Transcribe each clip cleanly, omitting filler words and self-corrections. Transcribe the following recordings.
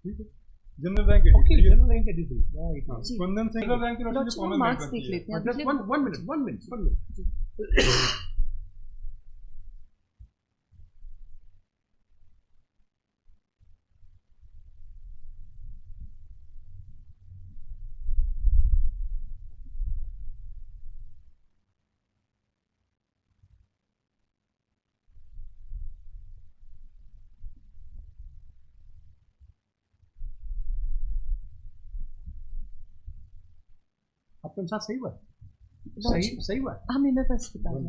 ठीक है, general rank okay, 83 general rank 83, right. Kundan Singh general rank की लॉर्डशिप हम मार्क्स देख लेते हैं। Just one minute. आपका अनुसार सही हुआ? सही हुआ? हमें मैं फर्स्ट बता दूँ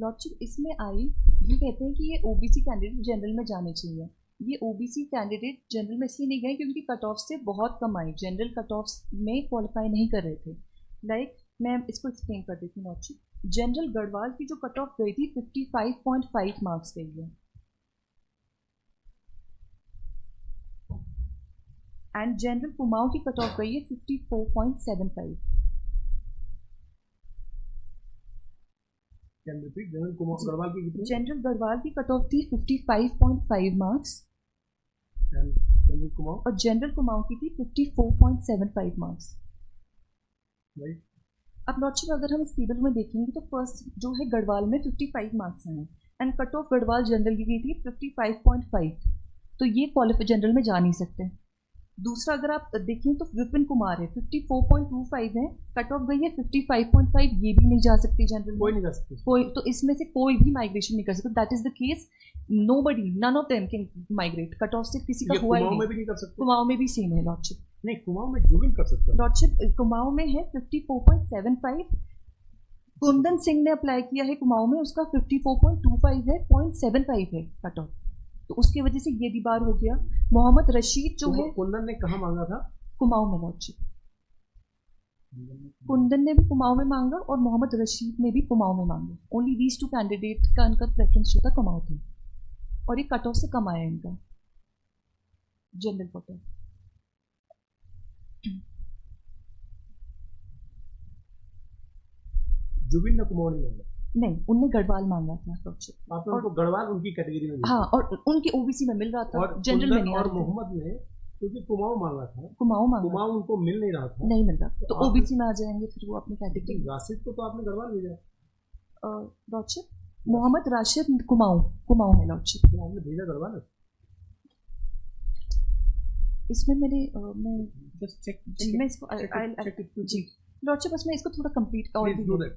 लॉर्डशिप, इसमें आई ये कहते हैं कि ये ओबीसी कैंडिडेट जनरल में जाने चाहिए। ये ओबीसी कैंडिडेट जनरल में इसलिए नहीं गए क्योंकि कट ऑफ से बहुत कम आई, जनरल कट ऑफ में क्वालिफाई नहीं कर रहे थे। लाइक मैं इसको एक्सप्लेन कर देती हूँ लॉर्डशिप। जनरल गढ़वाल की जो कट ऑफ गई थी 55.5 मार्क्स गई है, एंड जनरल कुमाऊं की कट ऑफ गई है 54.75। जनरल गढ़वाल की कट ऑफ थी 55.5 मार्क्स, और जनरल कुमाऊं की थी 54.75 मार्क्स। अब लॉर्डशिप अगर हम इस टेबल में देखेंगे तो फर्स्ट जो है गढ़वाल में 55 मार्क्स आए, and cut off Garhwal general की गई थी 55.5, तो ये क्वालिफाई जनरल में जा नहीं सकते। दूसरा अगर आप देखें तो विपिन कुमार है 54.25 है, कट ऑफ गई है 55.5, ये भी नहीं जा सकती जनरल, कोई नहीं जा सकती, कोई, तो इसमें से कोई भी माइग्रेशन नहीं कर सकता। That is the case, nobody, none of them can migrate. Cut off से किसी का हुआ ही नहीं। में भी नहीं कर सकते। कुमाऊं में भी सेम है लॉर्डशिप। नहीं, कुमाऊं में जोगिन कर सकता है लॉर्डशिप। कुमाऊं में है 54.75, कुंदन सिंह ने अप्लाई किया है कुमाऊं में, उसका 54.25 है, 0.75 है कट ऑफ, तो उसकी वजह से ये भी बार हो गया। मोहम्मद रशीद जो है, कुंदन ने कहाँ मांगा था? कुमाऊं में लॉर्डशिप। कुंदन ने भी कुमाऊं में मांगा और मोहम्मद रशीद ने भी कुमाऊं में मांगा। ओनली दीज टू कैंडिडेट का इनका प्रेफरेंस जो था कुमाऊं था, और ये कट ऑफ से कम आया इनका जनरल कट ऑफ। जुबिन ने कुमाऊं नहीं मांगा? नहीं, उनने गढ़वाल मांगा था लॉर्डशिप। आपने उनको गढ़वाल उनकी कैटेगरी में? हाँ, और उनकी ओबीसी में मिल रहा था, और जनरल में नहीं। और मोहम्मद ने क्योंकि कुमाऊं मांगा था, कुमाऊं उनको मिल नहीं रहा था, नहीं मिल रहा, तो ओबीसी में आ जाएंगे फिर वो अपनी कैटेगरी। राशिद को तो आपने गढ़वाल भेजा लॉर्डशिप। मोहम्मद राशिद कुमाऊं है लॉर्डशिप। आपने भेजा गढ़वाल? इसमें मेरे मैं जस्ट चेक जी, मैं इसको जी लॉर्डशिप, बस मैं इसको थोड़ा कंप्लीट और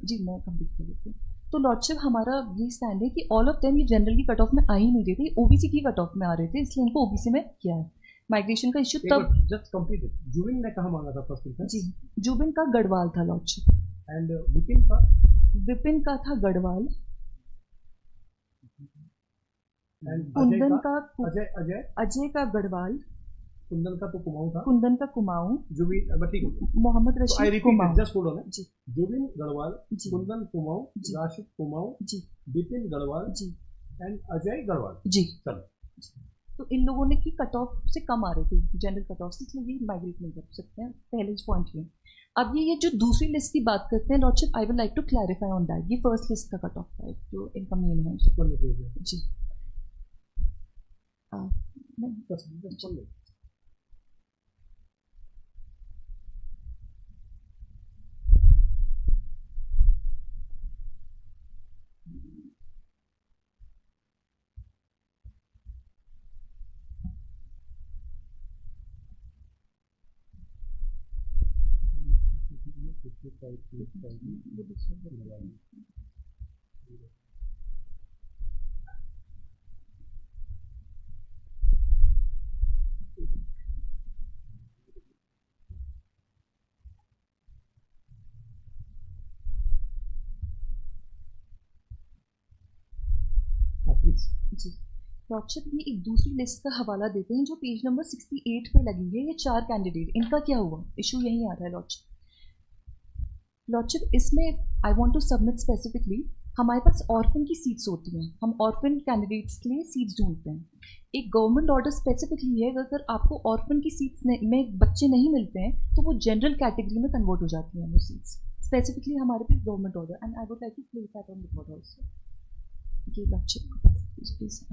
जी मैं कंप्लीट कर देती हूँ। तो लॉर्डशिप हमारा ये स्टैंड है कि ऑल ऑफ देम ये जनरल की कट ऑफ में आ ही नहीं रहे थे, ओबीसी की कट ऑफ में आ रहे थे, इसलिए इनको ओबीसी में किया है। माइग्रेशन का इश्यू तब जस्ट कंप्लीट। जुबिन ने कहाँ मांगा था फर्स्ट प्रेफरेंस? जी, जुबिन का गढ़वाल था लॉर्डशिप। एंड विपिन का? विपिन का था गढ़वाल। कुंदन का? अजय का गढ़वाल। कुंदन का तो कुमाऊं था। कुंदन का Kumaon. Jubin Mohammad Rashid Kumaon. Just hold on ji. Jubin Garhwal, Kundan Kumaon, Rashid Kumaon ji, Vipin Garhwal ji, and Ajay Garhwal ji. चलो, तो इन लोगों ने की कट ऑफ से कम आ रहे थे जनरल कट ऑफ से, इसलिए ये माइग्रेट नहीं कर सकते हैं, पहले पॉइंट ये। अब ये जो दूसरी लिस्ट की बात करते हैं lordship, I will like to clarify on that. ये फर्स्ट लिस्ट का कट ऑफ है जो इनका मेन है जी। जी लॉर्डशिप, ये एक दूसरी लिस्ट का हवाला देते हैं जो पेज नंबर 68 पे लगी है। ये 4 कैंडिडेट, इनका क्या हुआ, इशू यही आ रहा है लॉर्डशिप। इसमें I want to submit specifically, हमारे पास ऑर्फन की सीट्स होती हैं, हम ऑर्फन कैंडिडेट्स के लिए सीट्स ढूंढते हैं। एक गवर्नमेंट ऑर्डर स्पेसिफिकली है, अगर आपको ऑर्फन की सीट्स में बच्चे नहीं मिलते हैं तो वो जनरल कैटेगरी में कन्वर्ट हो जाती हैं वो सीट्स। स्पेसिफिकली हमारे पास government order, and I would like to place that on record also. ये लॉर्डशिप प्लीज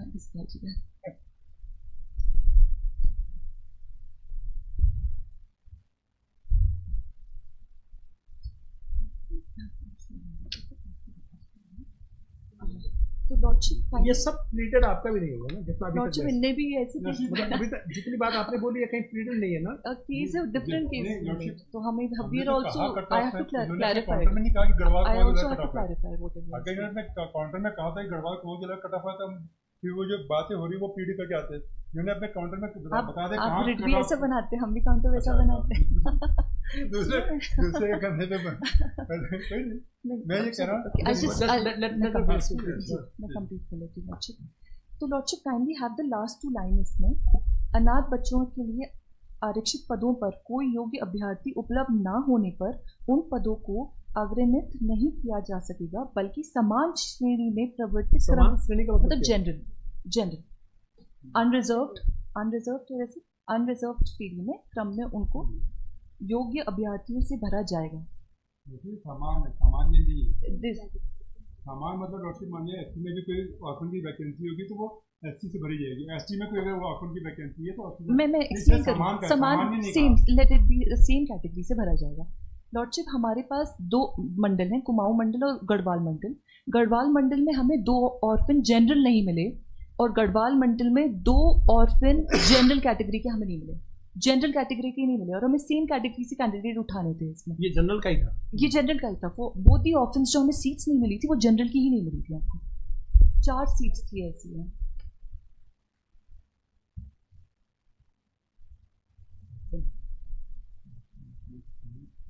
तो लॉर्डशिप ये सब प्लीटेड आपका भी नहीं होगा ना, जितना अभी लॉर्डशिप तक इनने भी ऐसे मतलब अभी तक जितनी बात आपने बोली है कहीं प्लीटेड नहीं है ना। केस है डिफरेंट केस, तो हमें we are also I have to clarify, counter में नहीं कहा कि गढ़वाल आई को also cut have to off है। क्लैरिफाई व्हाट इज अगर इन्होंने काउंटर में कहा था कि गढ़वाल को जिला कट ऑफ है, तो हम फिर वो जो बातें हो रही वो पीढ़ी करके आते हैं। इन्होंने अपने काउंटर में बता दे आप कहाँ रिट cut भी off- ऐसा बनाते हैं, हम भी काउंटर वैसा अच्छा, बनाते हैं। दूसरे के कंधे पे कोई नहीं। मैं ये कह रहा हूँ I just let मैं her complete finish. कर लेती हूँ, Yes, मैं yes. कंप्लीट कर लेती हूँ लॉर्डशिप। तो lordship kindly have the last 2 line इसमें। अनाथ बच्चों के लिए आरक्षित पदों पर कोई योग्य अभ्यर्थी उपलब्ध ना होने पर उन पदों को अग्रमित नहीं किया जा सकेगा, बल्कि समान श्रेणी में प्रवर्तित समान श्रेणी का मतलब जनरल अनरिजर्व्ड वैसे अनरिजर्व्ड श्रेणी में क्रम में उनको योग्य अभ्यर्थियों से भरा जाएगा। सामान्य नहीं, This- सामान मतलब लॉटरी मानिए एसटी में भी कोई ऑर्फन की वैकेंसी होगी तो वो एसटी से भरी जाएगी। एसटी में कोई अगर ऑर्फन की वैकेंसी है तो मैं एक्सप्लेन करूँ, समान same let it be same category से भरा जाएगा। लॉर्डशिप हमारे पास 2 मंडल हैं, कुमाऊं मंडल और गढ़वाल मंडल। गढ़वाल मंडल में हमें 2 ऑर्फन जनरल नहीं मिले और गढ़वाल मंडल में 2 ऑर्फन जनरल कैटेगरी के हमें नहीं मिले, जनरल कैटेगरी के नहीं मिले, और हमें सेम कैटेगरी से कैंडिडेट उठाने थे इसमें। ये जनरल का ही था, ये जनरल का ही था। वो बोथ दी ऑप्शंस जो हमें सीट्स नहीं मिली थी वो जनरल की ही नहीं मिली थी आपको। 4 सीट्स थी ऐसी हैं।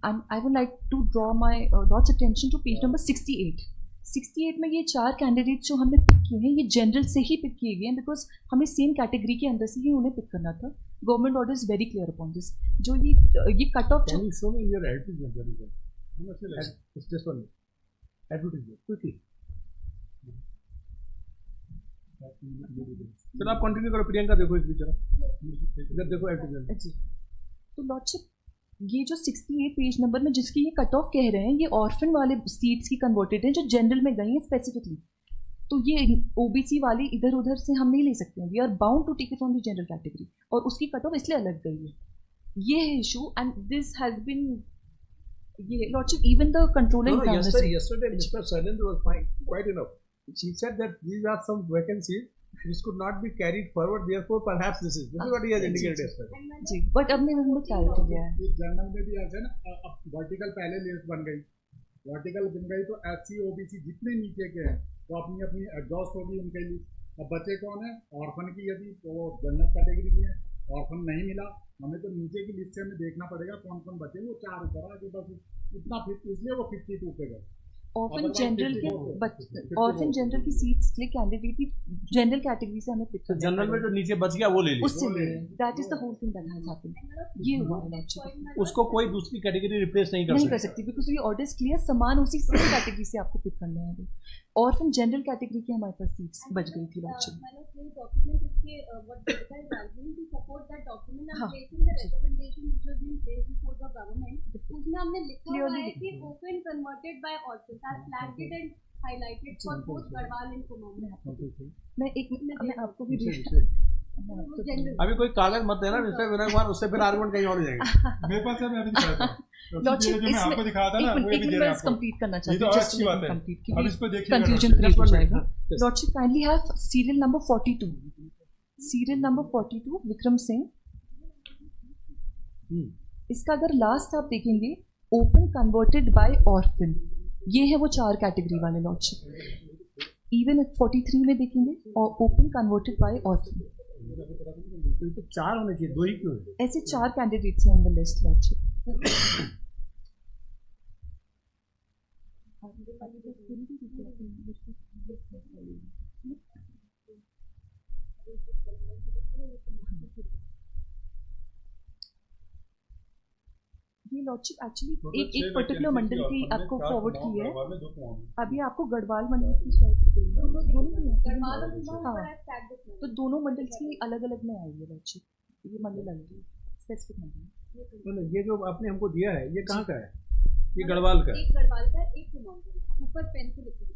And I would like to draw my Lord's attention to page number 68. 68 में ये 4 कैंडिडेट जो हमने पिक किए हैं ये जनरल से ही पिक किए गए हैं, बिकॉज हमें सेम कैटेगरी के अंदर से ही उन्हें पिक करना था। Government order is very clear upon this. जो ये cut off can you show me your advertisement very well, it's this one advertisement quickly. चलो आप कंटिन्यू करो प्रियंका, देखो इस बीच इधर देखो एडवर्टाइजमेंट जी। तो लॉर्डशिप ये जो 68 पेज नंबर में जिसकी ये कट ऑफ कह रहे हैं ये ऑर्फन वाले सीट्स की कन्वर्टेड हैं जो जनरल में गई हैं स्पेसिफिकली। तो ये ओबीसी वाली इधर उधर से हम नहीं ले सकते हैं। We are bound to take it from the general category, और उसकी कट ऑफ इसलिए अलग गई है। ये है issue and this has been ये lordship even the controller yesterday Mr. Sailendra was fine, quite enough. She said that these are some vacancies which could not be carried forward, therefore perhaps this is what he has indicated yesterday. जी, but अब मैंने clarity दिया है। General में भी ऐसे ना अब वर्टिकल पहले लिस्ट बन गई, वर्टिकल बन गई तो एससी ओबीसी जितने नीचे के हैं वो अपनी अपनी एग्जॉस्ट होगी उनके लिए। अब बचे कौन है ऑर्फन की, यदि वो जनरल कैटेगरी की है ऑर्फन नहीं मिला हमें तो नीचे की लिस्ट से हमें देखना पड़ेगा कौन कौन बचे, वो 4 ऊपर आगे बस इतना, इसलिए वो 52 पे गए। ऑर्फन जनरल के ऑर्फन जनरल की सीट्स के लिए कैंडिडेट भी जनरल कैटेगरी से हमें पिक तो करना जनरल में जो नीचे बच गया वो ले ली, उससे that is the whole thing that has happened. ये हुआ है लॉर्डशिप, उसको कोई दूसरी कैटेगरी रिप्लेस नहीं नहीं कर कर सकती बिकॉज ये ऑर्डर्स क्लियर समान उसी सेम कैटेगरी से आपको पिक करने हैं। ऑर्फन जनरल कैटेगरी की हमारे पास सीट्स बच गई थी लॉर्डशिप। document इसके what data is arguing to support that document and placing the recommendation which was being placed before the government, उसमें हमने लिखा हुआ है कि open converted by orphans are flagged it and highlighted for both Garhwal and Kumaon. मैं आपको भी अभी कोई कागज मत देना मिस्टर विनय कुमार, उससे फिर आर्गुमेंट कहीं और हो जाएगा। मेरे पास है, मैं अभी दिखाता हूं। लॉर्डशिप जो मैं आपको दिखाया था ना वो भी दे रहा हूं कंप्लीट करना ये चाहती तो हूँ और जस्ट अच्छी बात है। कंप्लीट अब इसको देखिएगा कंफ्यूजन लॉर्डशिप। क्रिएट हो जाएगा। Lordship kindly have serial number 42, serial number 42 Vikram Singh. इसका अगर लास्ट आप देखेंगे ओपन कन्वर्टेड बाय ऑर्फन, ये है वो 4 कैटेगरी वाले लॉर्डशिप। इवन 43 में देखेंगे और ओपन कन्वर्टेड बाय ऑर्फन। तो 4 होने चाहिए, 2 ही क्यों है? ऐसे 4 कैंडिडेट्स हैं इन द लिस्ट लॉर्डशिप। ये लॉर्डशिप एक्चुअली एक पर्टिकुलर मंडल की आपको फॉरवर्ड की है। अभी आपको गढ़वाल मंडल की गढ़वाल और कुमाऊं हाँ, पर tagged it तो दोनों मंडल की अलग अलग में आई है लॉर्डशिप। ये मंडल अलग है, स्पेसिफिक मंडल। ये जो आपने हमको दिया है ये कहाँ का है? ये गढ़वाल का है। एक गढ़वाल का एक कुमाऊं का, ऊपर पेन से लिखा है।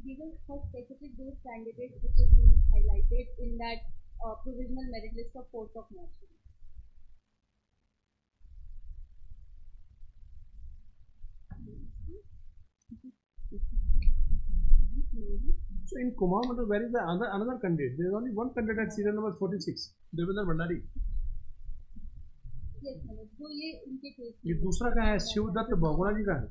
These are for specific those candidates which have been highlighted in that provisional merit list of 4th of March. So in Kumaon, where is the another candidate? There is only one candidate at serial number 46, Devendra Bhandari. Yes, madam. तो ये उनके case ये दूसरा कहाँ है? शिवदत्त बहुगुणा जी का है.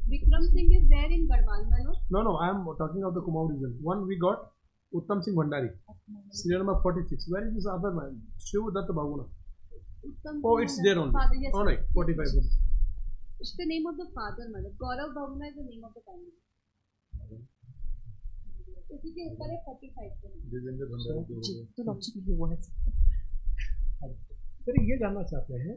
Vikram Singh is there in Garhwal, Manoj. No, I am talking of the Kumaon region. One we got Uttam Singh Bhandari, serial number 46. Where is this other man? Shiv Dutt Bahuguna. Oh, it's there only. Father, yes. All right, 45. It's the name of the father, madam. Gaurav Bahuguna is the name of the family. उसी के ऊपर है 45 पे. जी तो logic ये वो है. फिर ये जानना चाहते हैं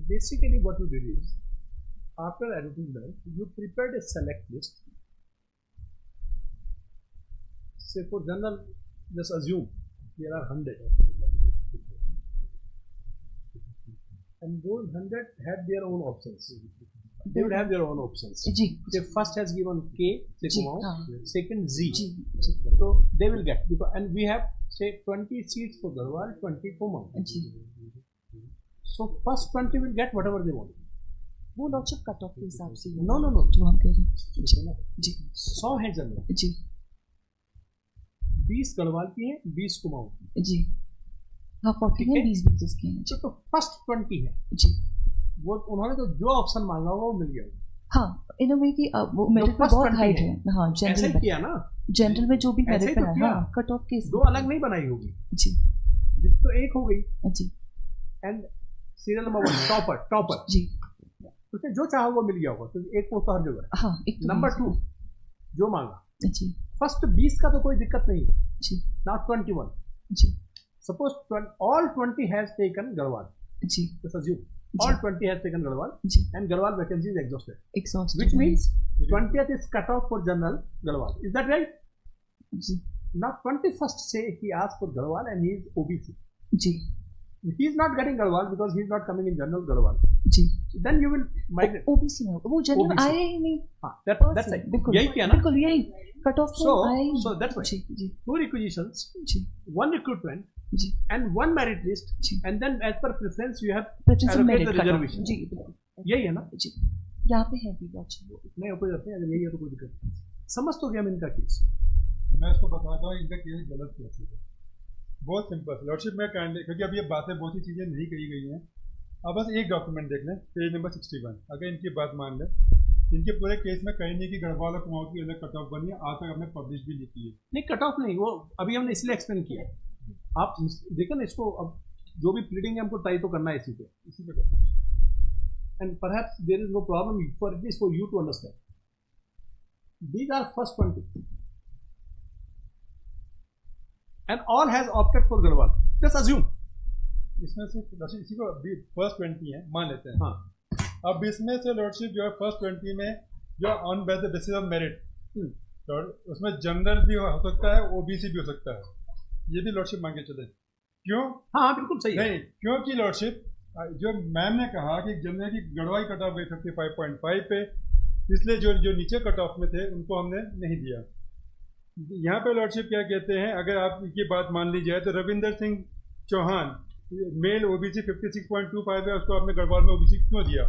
basically what you did is after advertisement you prepared a select list. Say for general, just assume there are 100 and those 100 had their own options. They would have their own options. जी Say first has given K, say जी, Kumaon, हाँ. second Z. जी जी So they will get because, and we have say 20 seats for Garhwal, 20 for Kumaon. जी. So first 20 will get whatever they want. वो logic cut off के हिसाब से. No. जो हम कह रहे हैं. जी 100 है जनरल. जी 20 गढ़वाल की है, 20 कुमाऊं की. जी हाँ 40 है 20 भी जिसके हैं. तो फर्स्ट 20 है जी वो उन्होंने तो जो ऑप्शन मांगा वो मिल गया. हाँ इन अ वे कि वो मेरिट पे बहुत हाइट है. हाँ ऐसे जनरल ही में किया ना. जनरल में जो भी ऐसे ही मेरिट तो पे है किया. हाँ कट ऑफ के दो अलग नहीं बनाई होगी. जी तो एक हो गई. जी एंड सीरियल नंबर 1 टॉपर जी उसने जो चाहा वो मिल गया होगा. तो एक पोस्ट हर जगह. हाँ एक तो नंबर 2 जो मांगा. जी फर्स्ट 20 का तो कोई दिक्कत नहीं है. जी नाउ 21. जी suppose all 20 has taken Garhwal. जी Just assume all 20 has taken Garhwal जी and Garhwal vacancy is exhausted. Exhaust Which means 20th is cut off for general Garhwal. Is that right? जी Now 21st say he asked for Garhwal and he is OBC. जी He is not getting Garhwal because he is not coming in general Garhwal. जी So then you will migrate. OBC में वो general OBC. आए ही नहीं. हाँ, that's right. बिल्कुल यही किया ना. बिल्कुल यही कट ऑफ So आए ही so that's right. जी जी 2 requisitions, जी 1 recruitment जी and 1 merit list जी and then as per preference you have preference allocate merit the cut off. reservation. जी बिल्कुल यही है ना. जी यहाँ पे है भी लॉजिक. नहीं हो जाते हैं. अगर यही है तो कोई दिक्कत नहीं. समझ तो गया मैं इनका केस. मैं इसको बताता हूँ इनका केस गलत कैसे है. बहुत सिंपल लॉर्डशिप में काइंडली क्योंकि अब ये बातें बहुत सी चीज़ें नहीं कही गई हैं. अब बस एक डॉक्यूमेंट देख लें पेज नंबर 61. अगर इनकी बात मान लें इनके पूरे केस में कहीं नहीं कि गढ़वाल और कुमाऊं की अलग कट ऑफ बनी है. आज तक हमने पब्लिश भी नहीं की है. नहीं कट ऑफ नहीं वो अभी हमने इसलिए एक्सप्लेन किया. आप देखें ना इसको. अब जो भी प्लीडिंग है हमको ट्राई तो करना है इसी पे. And perhaps there is no problem for this for you to understand. These are first 20 and all has opted for Garhwal. Just assume इसमें से इसी को फर्स्ट 20 है मान लेते हैं. हाँ. अब इसमें से लॉर्डशिप जो है फर्स्ट 20 में जो ऑन बेसिस ऑफ मेरिट उसमें जनरल भी हो सकता है ओबीसी भी हो सकता है. ये भी लॉर्डशिप मांगे चले. क्यों? हाँ बिल्कुल सही है. नहीं क्योंकि लॉर्डशिप जो मैम ने कहा कि जनरल की गढ़वाल कट ऑफ गई 55.5 पे इसलिए जो नीचे कट ऑफ में थे उनको हमने नहीं दिया. यहाँ पे लॉर्डशिप क्या कहते हैं अगर आप की बात मान ली जाए तो रविंदर सिंह चौहान मेल ओबीसी 56.25 है उसको आपने गढ़वाल में ओबीसी क्यों दिया?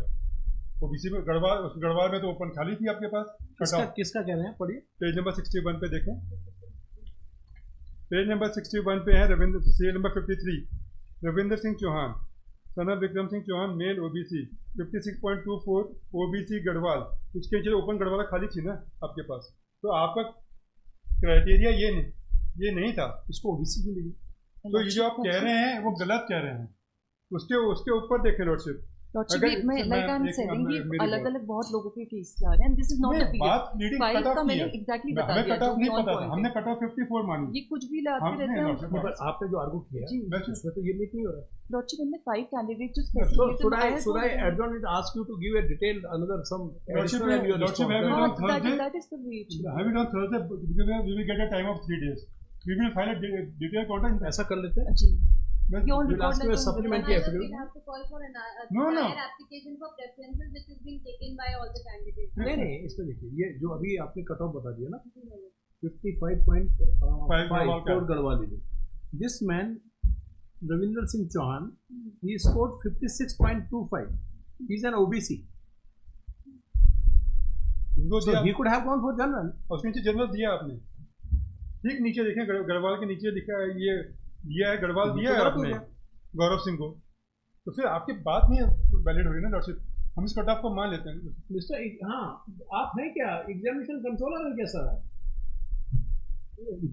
ओबीसी में गढ़वाल में तो ओपन खाली थी आपके पास. किसका कह रहे हैं पढ़िए. पेज नंबर 61 पे देखें. पेज नंबर 61 पे है serial number 53 Ravinder Singh Chauhan son of Vikram Singh Chauhan male OBC 56.24 OBC Garhwal. उसके नीचे ओपन गढ़वाल खाली थी ना आपके पास. तो आपका क्राइटेरिया ये नहीं था. इसको ओबीसी क्यों मिली? तो ये जो आप कह रहे हैं वो गलत कह रहे हैं. उसके ऊपर देखें लॉर्डशिप. लॉजिक में लाइक आई एम सेइंग कि अलग-अलग बहुत लोगों के केस ला रहे हैं. दिस इज नॉट द बात लीडिंग कट ऑफ मैंने की है. एग्जैक्टली हमें बता दिया. कट ऑफ नहीं पता था. हमने कट ऑफ 54 मानी. ये कुछ भी लाते हमने रहते हैं. लॉर्डशिप पर आपने जो आर्गू किया जी उसमें तो ये नहीं हो रहा. लॉजिक में 5 कैंडिडेट जो So specific should I adjourn it, ask you to give a detailed another some Lordship, additional and you Lordship, respond. have you done Thursday? that is the way it should Have you done Thursday? Because we will get a time of 3 days. We will file a detailed contract. ऐसा कर लेते हैं. जी Your own We'll report ask you a में तुम supplementary बोलो। affidavit. We'll have to call for an No, no. prior application for preferences which is being taken by all the candidates. नहीं नहीं, इसमें देखिए, ये जो अभी आपने कट ऑफ बता दिया ना, Five 55.5 गढ़वाल का। for Garhwal region. This man, Ravinder Singh Chauhan, he scored 56.25. He's an OBC. इनको So दिया, he could have gone for general. और उसके नीचे जनरल दिया आपने, ठीक नीचे देखें गढ़वाल के नीचे लिखा है, ये दिया है, गढ़वाल दिया है आपने गौरव सिंह को, तो फिर आपकी बात नहीं वैलिड हुई ना लॉर्डशिप, हम इस कट ऑफ को मान लेते हैं। मिस्टर, हाँ, आप हैं क्या एग्जामिनेशन कंट्रोलर है क्या sir?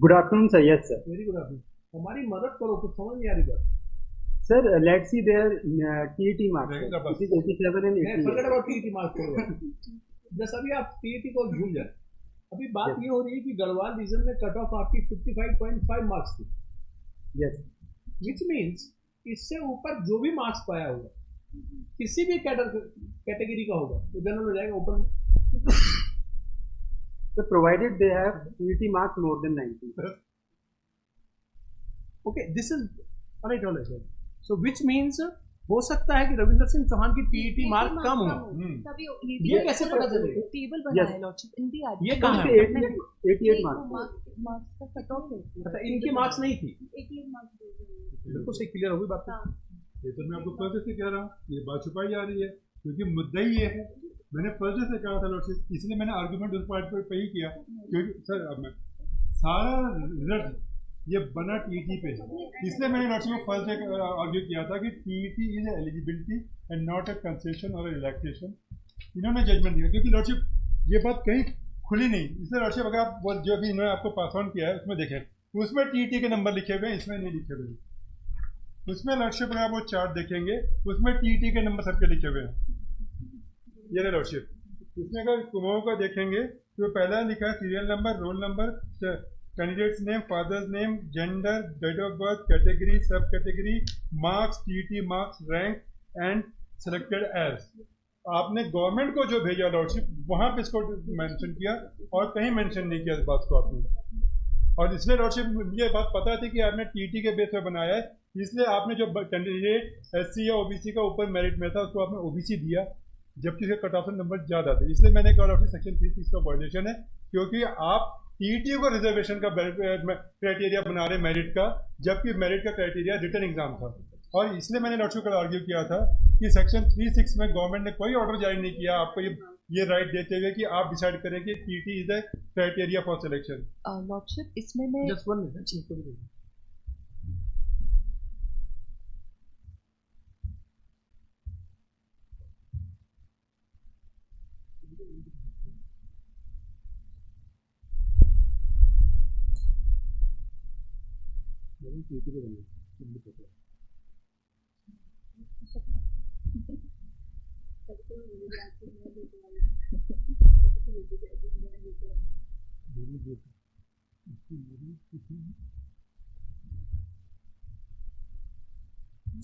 Good afternoon sir. Yes sir. Very good afternoon. हमारी मदद करो, कुछ समझ नहीं आ रही बात। Sir let's see there TET marks, it is 87 and 88। Forget about TET marks करो, जस्ट अभी आप टीईटी को भूल जाए। अभी बात ये हो रही है कि गढ़वाल रीजन में कट ऑफ आपकी 55.5 मार्क्स थी। यस, विच मीन्स इससे ऊपर जो भी मार्क्स पाया होगा, किसी भी कैटेगरी का होगा, तो जनरल हो जाएगा ओपन में। Sir provided they have TET marks more than 90। Okay, this is right all sir. So which means हो सकता है कि रविंदर सिंह चौहान की टीईटी मार्क कम हो। तभी ये कैसे पता चलेगा? टेबल बनाया है लॉर्डशिप इन दी ये कहाँ है? 88 मार्क्स। मार्क्स का कट ऑफ है। अच्छा, इनकी मार्क्स नहीं थी। 88 मार्क्स दे रहे हैं। बिल्कुल सही, क्लियर होगी बात। ये तो मैं आपको पहले से कह रहा हूँ, ये बात छुपाई जा रही है, क्योंकि मुद्दा ही ये है। मैंने पहले से कहा था लॉर्डशिप, इसलिए मैंने आर्गूमेंट उस पार्ट पे ही किया, क्योंकि सर अब मैं सारा रिजल्ट ये बना टीईटी पे, इसलिए मैंने लॉर्डशिप को फर्स्ट से आर्ग्यू किया था कि TET is eligibility and not a concession और रिलैक्सेशन। इन्होंने जजमेंट दिया, क्योंकि लॉर्डशिप ये बात कहीं खुली नहीं, इसलिए लॉर्डशिप अगर आप वो जो भी इन्होंने आपको पास ऑन किया है उसमें देखें, उसमें टीईटी के नंबर लिखे हुए हैं, इसमें नहीं लिखे हुए। उसमें लॉर्डशिप अगर आप वो चार्ट देखेंगे, उसमें टीईटी के नंबर सबके लिखे हुए हैं। ये लॉर्डशिप, इसमें अगर कुमाऊं का देखेंगे तो पहला लिखा है serial number, roll number, candidates name, fathers name, gender, date of birth, category, sub category, marks, TET marks, rank and selected as. आपने गवर्नमेंट को जो भेजा लॉर्डशिप, वहां पे इसको मेंशन किया और कहीं मेंशन नहीं किया इस बात को आपने। और इसलिए लॉर्डशिप मुझे बात पता थी कि आपने टीईटी के बेस पर बनाया है, इसलिए आपने जो कैंडिडेट एससी या ओबीसी का ऊपर मेरिट में था उसको आपने ओबीसी दिया, जबकि उसके कट ऑफ नंबर ज़्यादा थे। इसलिए मैंने कहा लॉर्डशिप सेक्शन 3 का वायलेशन है, क्योंकि आप टीईटी को रिजर्वेशन का क्राइटेरिया बना रहे मेरिट का, जबकि मेरिट का क्राइटेरिया रिटन एग्जाम था। और इसलिए मैंने लॉर्डशिप को आर्ग्यू किया था कि सेक्शन 3(6) में गवर्नमेंट ने कोई ऑर्डर जारी नहीं किया आपको ये राइट देते हुए कि आप डिसाइड करें कि TET is the criteria for selection. Lordship इसमें मैं जस्ट 1 मिनट।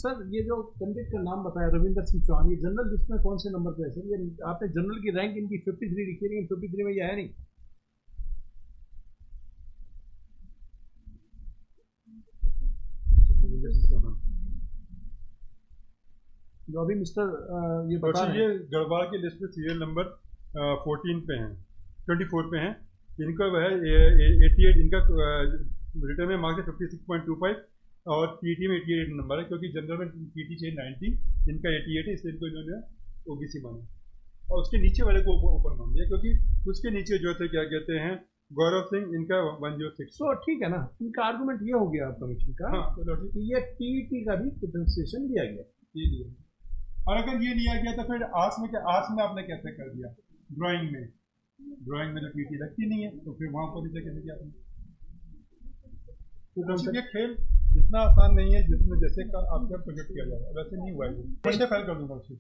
सर ये जो कैंडिडेट का नाम बताया रविंदर सिंह चौहान, ये जनरल लिस्ट में कौन से नंबर पे है सर? ये आपने जनरल की रैंक इनकी 53 लिखी है, लेकिन 53 में ये आया नहीं। जो अभी मिस्टर ये बता रहे ये हैं, गढ़वाल की लिस्ट में सीरियल नंबर 14 पे हैं, 24 पे हैं। इनका वह है 88, इनका रिटर्न में मार्क्स है 56.25 और टीईटी में 88 नंबर है, क्योंकि जनरल में टीईटी चाहिए 90, इनका 88 है, इसलिए इनको इन्होंने ओबीसी माना। और उसके नीचे वाले को ओपन मान दिया, क्योंकि उसके नीचे जो थे क्या कहते हैं गौरव सिंह, इनका 106। तो ठीक है ना, इनका आर्गुमेंट ये हो गया कमीशन का, हाँ, तो कि ये टीईटी का भी डिफरेंशिएशन दिया गया। ये लिया। और अगर ये लिया गया तो फिर आर्ट्स में क्या, आर्ट्स में आपने कैसे कर दिया? ड्राइंग में जो टीटी लगती नहीं है, तो फिर वहां पर कैसे किया आपने? तो ये खेल जितना आसान नहीं है जिसमें जैसे का आपका प्रोजेक्ट किया जा रहा है, वैसे नहीं हुआ है। फंडे फाइल कर दूंगा उससे।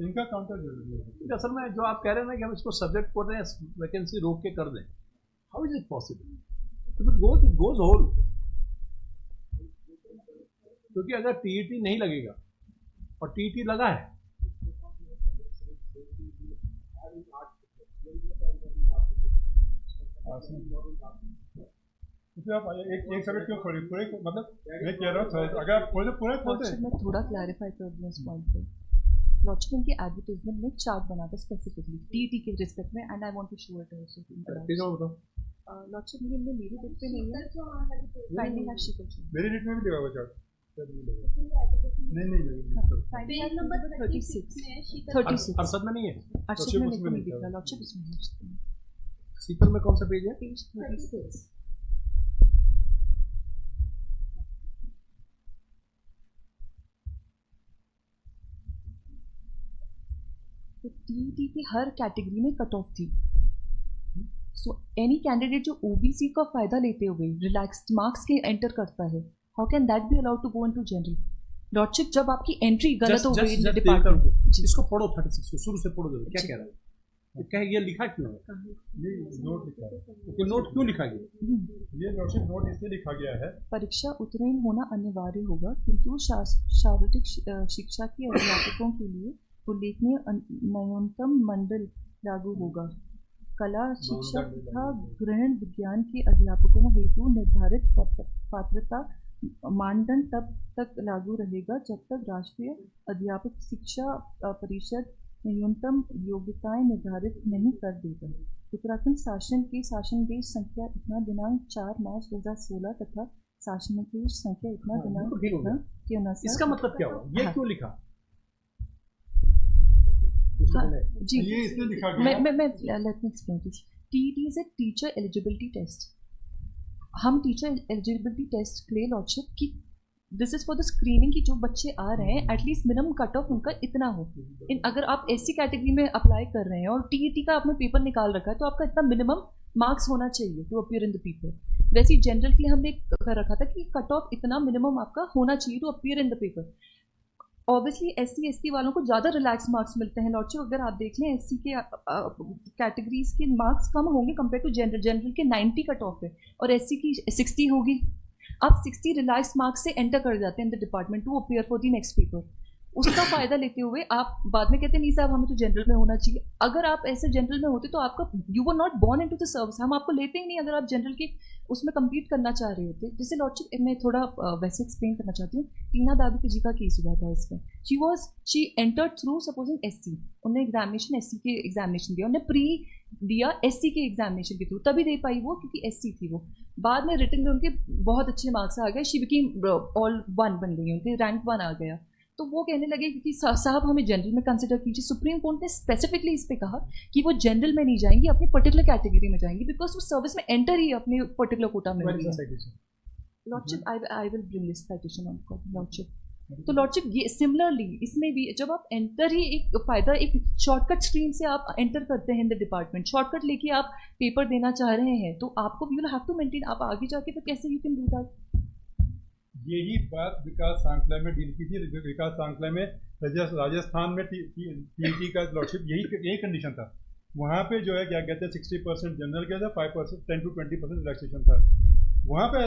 इनका काउंटर जरूरी है। असल में जो आप कह रहे हैं ना कि हम इसको सब्जेक्ट कर रहे हैं, वैकेंसी रोक के कर दें, how is it possible? It goes whole, क्योंकि अगर टीईटी नहीं लगेगा और टीईटी लगा है, उसमें आप एक सब्जेक्ट क्यों खोले पूरे, मतलब मैं कह रहा हूँ अगर आप खोले पूरा खोलते हैं। मैं थोड़ा क्लैरिफाई कर दूँ इस पॉइंट पे। लॉजिक इनके एडवर्टाइजमेंट में चार्ट बना था स्पेसिफिकली टीटी के रिस्पेक्ट में, and I want to show it also. Logic में मेरी बुक पे नहीं है, काइंडली हैव शीट ऑफ मेरे नेट में भी लगा हुआ चार्ट, नहीं पेज नंबर 36 अरशद में नहीं है, अर्शद में मेरे को नहीं दिख रहा, लॉजिक इसमें है। सीपर में कौन सा पेज है? पेज 36। तो टीईटी की हर कैटेगरी में कट ऑफ थी। सो एनी कैंडिडेट जो ओबीसी का फायदा लेते हुए रिलैक्स्ड मार्क्स के एंटर करता है, how can that be allowed to go into general? Logic जब आपकी एंट्री गलत हो गई इन डिपार्टमेंट, इसको पढ़ो 36 को शुरू से पढ़ो, क्या कह रहा है, तो क्या ये लिखा क्यों है? ये नोट लिखा है, तो नोट क्यों लिखा गया? ये नोट इसलिए लिखा गया है, परीक्षा उत्तीर्ण होना अनिवार्य होगा, किंतु शारीरिक शिक्षा के अध्यापकों के लिए उल्लेखनीय न्यूनतम मंडल लागू होगा। कला शिक्षा तथा ग्रहण विज्ञान के अध्यापकों हेतु निर्धारित पात्रता मानदंड तब तक लागू रहेगा जब तक राष्ट्रीय अध्यापक शिक्षा परिषद न्यूनतम योग्यताएं निर्धारित नहीं कर देगा। उत्तराखंड शासन के शासनादेश संख्या इतना दिनांक 4 मार्च 2016 तथा शासनादेश संख्या इतना दिनांक के अनुसार। इसका मतलब क्या हुआ? ये क्यों लिखा? जी ये इसलिए लिखा गया। मैं let me explain this. TET is a teacher eligibility test. हम टीचर एलिजिबिलिटी टेस्ट के लिए लॉजिक की this is for the screening की जो बच्चे आ रहे हैं एटलीस्ट मिनिमम कट ऑफ उनका इतना हो। इन अगर आप एससी कैटेगरी में अप्लाई कर रहे हैं और टीईटी का आपने पेपर निकाल रखा है तो आपका इतना मिनिमम मार्क्स होना चाहिए to appear in the paper. वैसे ही जनरल के लिए हमने कर रखा था कि कट ऑफ इतना मिनिमम आपका होना चाहिए to appear in the paper. Obviously SC ST वालों को ज़्यादा रिलैक्स मार्क्स मिलते हैं लॉजिक। अगर आप देख लें एससी के कैटेगरीज के मार्क्स कम होंगे कंपेयर टू जनरल। जनरल के 90 कट ऑफ है और एससी की 60 होगी। आप 60 रिलैक्स मार्क्स से एंटर कर जाते हैं in the department to appear for the next paper. उसका फायदा लेते हुए आप बाद में कहते हैं नहीं साहब हमें तो जनरल में होना चाहिए। अगर आप ऐसे जनरल में होते तो आपका you were not born into the service, हम आपको लेते ही नहीं अगर आप जनरल के उसमें कम्पीट करना चाह रहे होते। जैसे लॉजिक मैं थोड़ा वैसे एक्सप्लेन करना चाहती हूँ। टीना दादी जी का केस हुआ था इसमें। She entered through supposing SC, उन्हें एग्जामिनेशन एससी के एग्जामिनेशन दिया, उन्हें प्री दिया एससी के एग्जामिनेशन के थ्रू, तभी दे पाई वो क्योंकि एससी थी वो। बाद में रिटन में उनके बहुत अच्छे मार्क्स आ गए, शी बिकेम ऑल 1 बन गई, उनके रैंक 1 आ गया। तो वो कहने लगे कि साहब हमें जनरल में कंसिडर कीजिए। सुप्रीम कोर्ट ने स्पेसिफिकली इस पे कहा कि वो जनरल में नहीं जाएंगी, अपनी पर्टिकुलर कैटेगरी में जाएंगी बिकॉज वो सर्विस में एंटर ही अपने पर्टिकुलर कोटा में logic. I will bring this citation on logic. तो लॉजिक ये सिमिलरली इसमें भी जब आप एंटर ही एक फायदा एक शॉर्टकट स्क्रीन से आप एंटर करते हैं इन द डिपार्टमेंट, शॉर्टकट लेके आप पेपर देना चाह रहे हैं तो आपको you will have to maintain. आप आगे जाके फिर कैसे यू कैन डू दैट? यही बात विकास सांकला में डील की थी। विकास सांकला में राजस्थान में टीईटी का लॉजिक यही कंडीशन था। वहाँ पे जो है क्या कहते हैं 60% जनरल का था, 5% 10 to 20% रिलैक्सेशन था। वहाँ पे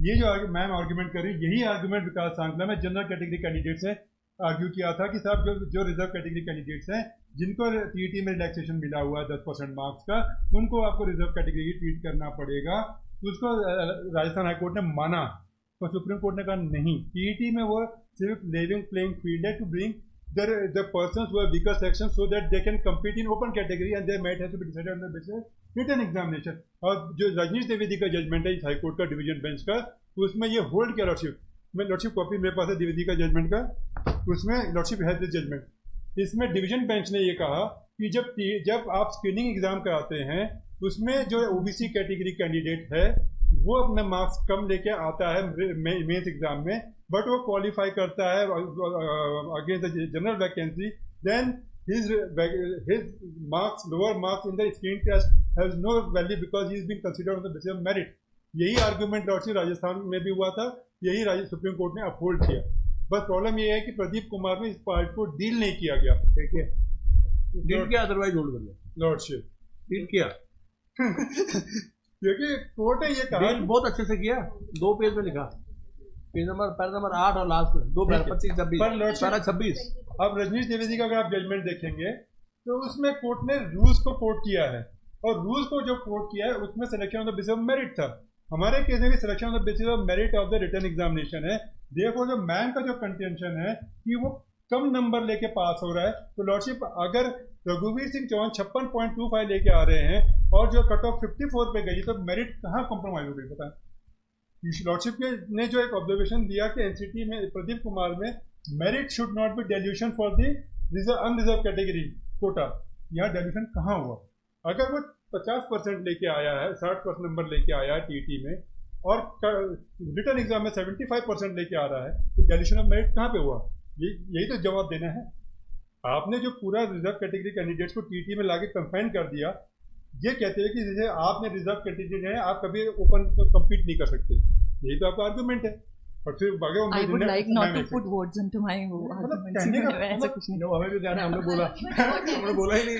ये जो मैम आर्ग्यूमेंट कर रही, यही आर्ग्यूमेंट विकास सांकला में जनरल कैटेगरी कैंडिडेट्स ने आर्ग्यू किया था कि साहब जो रिजर्व कैटेगरी कैंडिडेट्स हैं जिनको टीईटी में रिलैक्सेशन मिला हुआ है 10% मार्क्स का, उनको आपको रिजर्व कैटेगरी ट्रीट करना पड़ेगा। उसको राजस्थान हाईकोर्ट ने माना तो सुप्रीम कोर्ट ने कहा नहीं, टीईटी में वो सिर्फ लेवलिंग प्लेइंग फील्ड है to bring the persons who have weaker sections so that they can compete in open category and their merit has to be decided on the basis of written examination। और जो रजनीश द्विवेदी का judgement है इस high court का division bench का, उसमें ये hold किया लॉर्डशिप। मैं लॉर्डशिप कॉपी मेरे पास है द्विवेदी का जजमेंट का, उसमें लॉर्डशिप है दिस जजमेंट। इसमें डिवीजन बेंच ने ये कहा कि जब आप स्क्रीनिंग एग्जाम कराते हैं उसमें जो ओबीसी कैटेगरी कैंडिडेट है वो अपने मार्क्स कम लेके आता है मेंस एग्जाम में, बट वो क्वालिफाई करता है against the general vacancy, then his marks, lower marks in the screen test has no value because he is being considered on the basis of merit। यही argument Rajasthan में भी हुआ था, यही सुप्रीम कोर्ट ने अपहोल्ड किया। बस प्रॉब्लम ये है कि प्रदीप कुमार में इस पार्ट को डील नहीं किया गया। ठीक है, डील किया अदरवाइज होल्ड कर लिया। लॉर्डशिप डील किया क्योंकि कोर्ट ने ये कहा बहुत अच्छे से किया, 2 पेज में लिखा, पेज नंबर 8 और लास्ट में 2 25 26। अब रजनीश द्विवेदी का अगर आप जजमेंट देखेंगे तो उसमें कोर्ट ने रूल्स को कोट किया है और रूल्स को जो कोट किया है उसमें selection on the basis of merit था। हमारे केस में भी selection of the basis of merit of the written examination है। देखो जो मैन का जो कंटेंशन है कि वो कम नंबर लेके पास हो रहा है, तो लॉर्डशिप अगर रघुवीर सिंह चौहान 56.25 लेके आ रहे हैं और जो कट ऑफ 54 पे गई, तो मेरिट कहाँ कॉम्प्रोमाइज हो गई बताएं। लॉर्डशिप ने जो एक ऑब्जर्वेशन दिया कि एनसीटी में प्रदीप कुमार में merit should not be dilution for the unreserved category quota, यहाँ डेल्यूशन कहाँ हुआ? अगर वो 50% लेके आया है, 60% नंबर लेके आया है टीटी में और रिटन एग्जाम में 75% लेके आ रहा है, तो डेल्यूशन ऑफ मेरिट कहाँ पे हुआ? यही तो जवाब देना है। आपने जो पूरा रिजर्व कैटेगरी कैंडिडेट्स को टीटी में लाके कंफाइन कर दिया, ये कहते हैं कि जैसे आपने रिजर्व कैटेगरी है आप कभी ओपन कम्पीट नहीं कर सकते, यही तो आपका आर्गुमेंट है। और फिर I would like not to put words into my arguments. ऐसा कुछ नहीं। हमें भी कहना है, हमने बोला ही नहीं।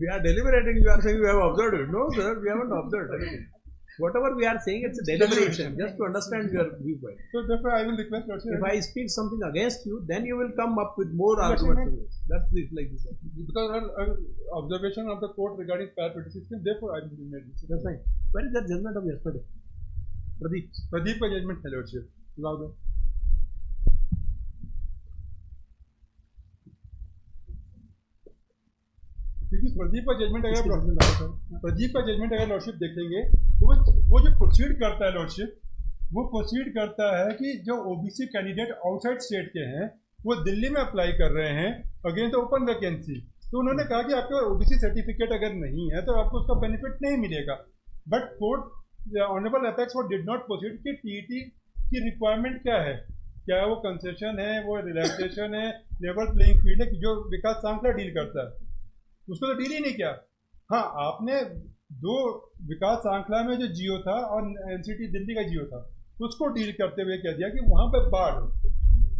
We are deliberating. You are saying we have observed it. No, sir, we haven't observed anything. Whatever we are saying, it's a deliberation, just to understand your viewpoint. So therefore, I will request Lordship. If I speak something against you, then you will come up with more arguments. That's it, like this. Because observation of the court regarding PAR 26, therefore I will make this. That's fine. Where is that judgment of yesterday? Pradeep का judgement है lordship, ला दो। क्योंकि प्रदीप का judgement अगर lordship देखेंगे तो वो जो प्रोसीड करता है लॉर्डशिप, वो प्रोसीड करता है कि जो ओबीसी कैंडिडेट आउटसाइड स्टेट के हैं वो दिल्ली में अप्लाई कर रहे हैं अगेंस्ट ओपन वैकेंसी, तो उन्होंने कहा कि आपके ओबीसी सर्टिफिकेट अगर नहीं है तो आपको उसका बेनिफिट नहीं मिलेगा। बट कोर्ट ऑनरेबल अपेक्स वो डिड नॉट प्रोसीड कि टीटी की रिक्वायरमेंट क्या है, क्या वो कंसेशन है, वो रिलैक्सेशन है, लेवल प्लेइंग फील्ड है, जो विकास सांखला डील करता है, उसको तो डील ही नहीं किया। हाँ, आपने दो विकास सांखला में जो जियो था और एनसीटी दिल्ली का जियो था उसको डील करते हुए कह दिया कि वहाँ पे बाढ़ हो।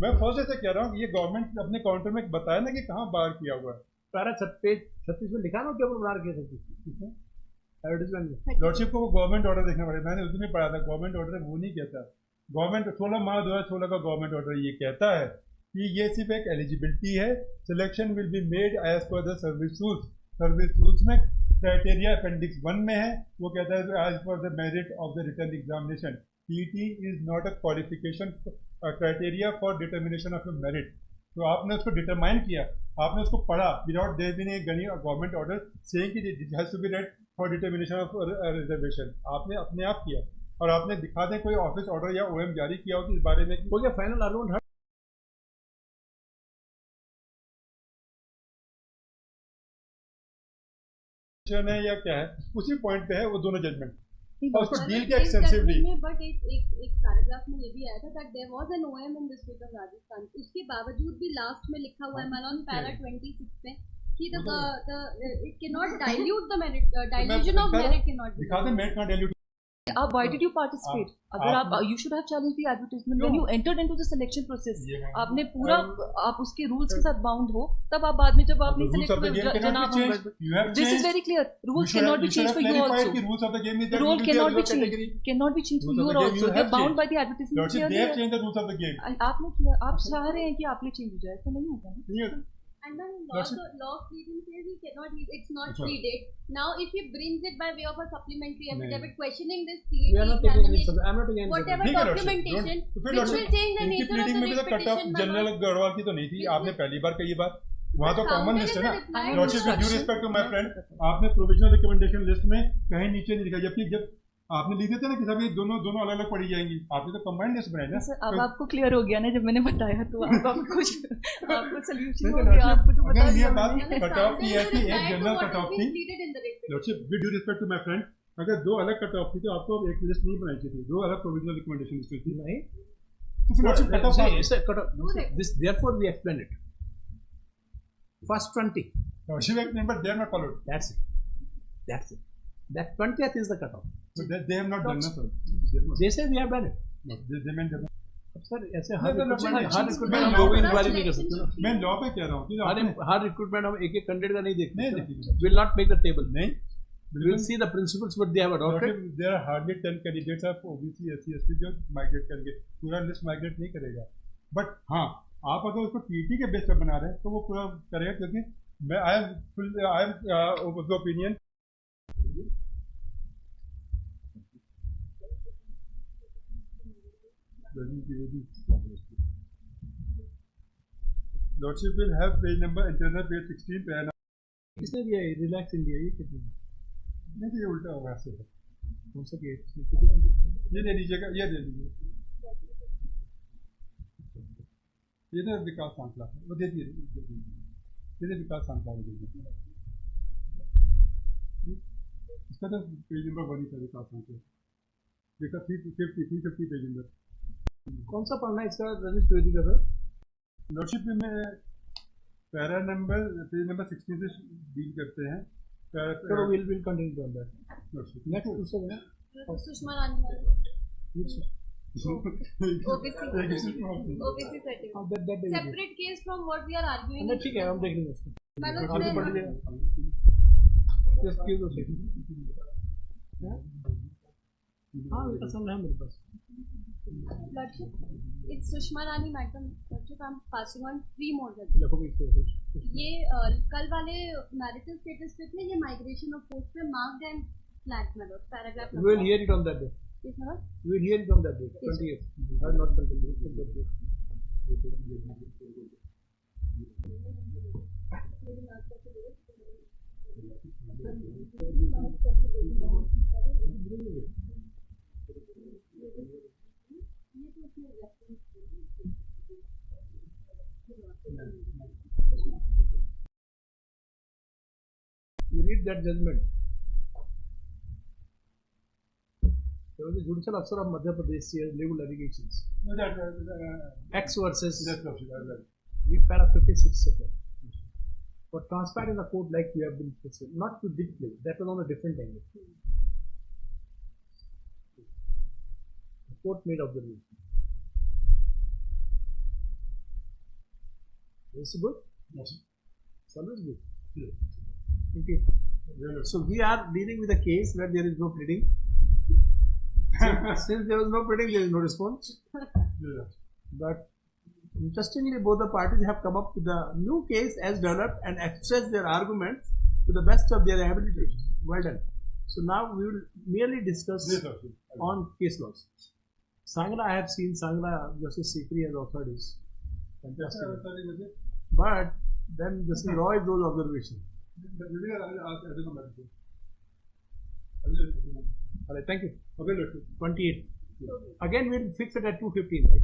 मैं फर्स्ट से कह रहा हूँ, ये गवर्नमेंट अपने काउंटर में बताया ना कि कहाँ बाढ़ किया हुआ है। पैरा 36 में लिखा ना क्या बाढ़ किया था एडवर्टाइजमेंट। लॉर्डशिप को वो गवर्नमेंट ऑर्डर देखना पड़ेगा, मैंने उस दिन ही पढ़ा था। गवर्नमेंट ऑर्डर वो नहीं कहता, गवर्नमेंट 16 मार्च 2016 का गवर्नमेंट ऑर्डर ये कहता है कि ये सिर्फ एक एलिजिबिलिटी है, selection will be made as per the service rules. Service rules में क्राइटेरिया अपेंडिक्स 1 में है, वो कहता है as per the merit of the written examination. TET is not a qualification criteria for determination of merit. तो आपने उसको determine किया, आपने उसको पढ़ा without there being a government order saying कि it has to be read for determination of reservation. आपने अपने आप किया और आपने दिखा दें कोई ऑफिस ऑर्डर या ओएम जारी किया हो कि इस बारे में हो गया फाइनल आर्गुमेंट है या क्या है, उसी पॉइंट पे है वो दोनों जजमेंट और उसको डील किया एक्सटेंसिवली। बट एक पैराग्राफ में ये भी आया था that there was an OM in the state of Rajasthan, उसके बावजूद भी लास्ट में लिखा हुआ है मैन पैरा 26 में कि it cannot dilute the merit, dilution of merit cannot be दिखा दे मेरिट का dilute. Why did you participate? अगर आप you should have challenged the advertisement when you entered into the selection process. आपने पूरा आप उसके rules के साथ bound हो, तब आप बाद में जब आपने select किया जनाब this is very clear. Rules cannot be changed for you also. Rules of the game is that rule cannot be changed for you also. They are bound by the advertisement. They have changed the rules of the game. आपने किया, आप चाह रहे हैं कि आपने change हो जाए, ऐसा नहीं होगा ना? And then law pleading says he cannot, it's not pleaded. Now if he brings it by way of a supplementary affidavit questioning this examination, whatever documentation which will change the nature of the petition. General Garhwal की तो नहीं थी, आपने पहली बार कही बात, वहाँ तो कॉमन लिस्ट है ना। Lordship with due respect to my friend, आपने प्रोविजनल रिकमेंडेशन लिस्ट में कहीं नीचे नहीं लिखा, जबकि जब आपने लिखे थे ना कि सब ये दोनों अलग अलग पढ़ी जाएंगी, आपने तो कंबाइंड लिस्ट बनाई ना। अब आपको क्लियर हो गया ना जब मैंने बताया, तो आपको सॉल्यूशन हो गया, आपको तो बता दिया। ये बात कट ऑफ की है कि एक जनरल कट ऑफ थी। Lordship with due respect to my friend, अगर दो अलग कट ऑफ थी तो आपको एक लिस्ट नहीं बनाई चाहिए, दो अलग प्रोविजनल रिकमेंडेशन लिस्ट थी। नहीं तो lordship cut off this therefore we explain it first 20 lordship explain but they are not followed. That's it that 20th is the cutoff. So they have not done that. They say we have done it. No, they meant that. Sir ऐसे हर recruitment हम लोग inquiry नहीं कर सकते। मैं law पे कह रहा हूँ कि हर रिक्रूटमेंट हम एक कैंडिडेट का नहीं देखते। Will not make the table. नहीं, we will see the principles what they have adopted. There are hardly 10 candidates of OBC SC ST जो माइग्रेट करेंगे, पूरा लिस्ट माइग्रेट नहीं करेगा। बट हाँ, आप अगर उसको पीटी के बेस पर बना रहे हैं तो वो पूरा करेगा, क्योंकि मैं I am of the opinion Lordship will have page number internal page 16 पे है ना? किसने दिया है रिलैक्स इंडिया ये कितने नहीं ये उल्टा होगा ऐसे कौन सा केस ये दे दीजिएगा ये दे दीजिए ये तो विकास सांसला वो दे दीजिए ये तो विकास सांसला दे दीजिए इसका तो पेज नंबर 1 ही था विकास सांसला विकास 350 पेज नंबर कौन सा पढ़ना है इसका रमेश द्विवेदी का सर लॉर्डशिप में पैरा नंबर पेज नंबर 16 से डील करते हैं चलो will continue on that next दूसरा है सुषमा रानी OBC certificate separate case from what we are arguing. ठीक है हम देख लेंगे उसको मैंने आगे बढ़ जाएगा जस्ट गिव द हाँ ये पसंद है मेरे पास Lordship, it's Sushma Rani madam. Lordship, I'm passing on 3 more. ये कल वाले marital status पे थे ये migration of post पे marked and flat मतलब paragraph. We will hear it on that day. Yes, sir. We will hear it on that day. 28th. I will not continue on that day. You read that judgment. There was a judicial officer of Madhya Pradesh here leveled allegations. X versus read para 56 of that. For transparent in the court like you have been specific, not to display. That was on a different angle. The court made observation. Is it good? Yes. It's always good. Yeah. Thank you. So we are dealing with a case where there is no pleading. Since there was no pleading, there is no response. Yeah. But interestingly, both the parties have come up with a new case as developed and expressed their arguments to the best of their ability. Well done. So now we will merely discuss on case laws. Sangla, I have seen Sangla, Justice Sikri has authored is fantastic. But then Justice Roy those observations. Alright, thank you. 28. Again, we'll fix it at 2:15, right?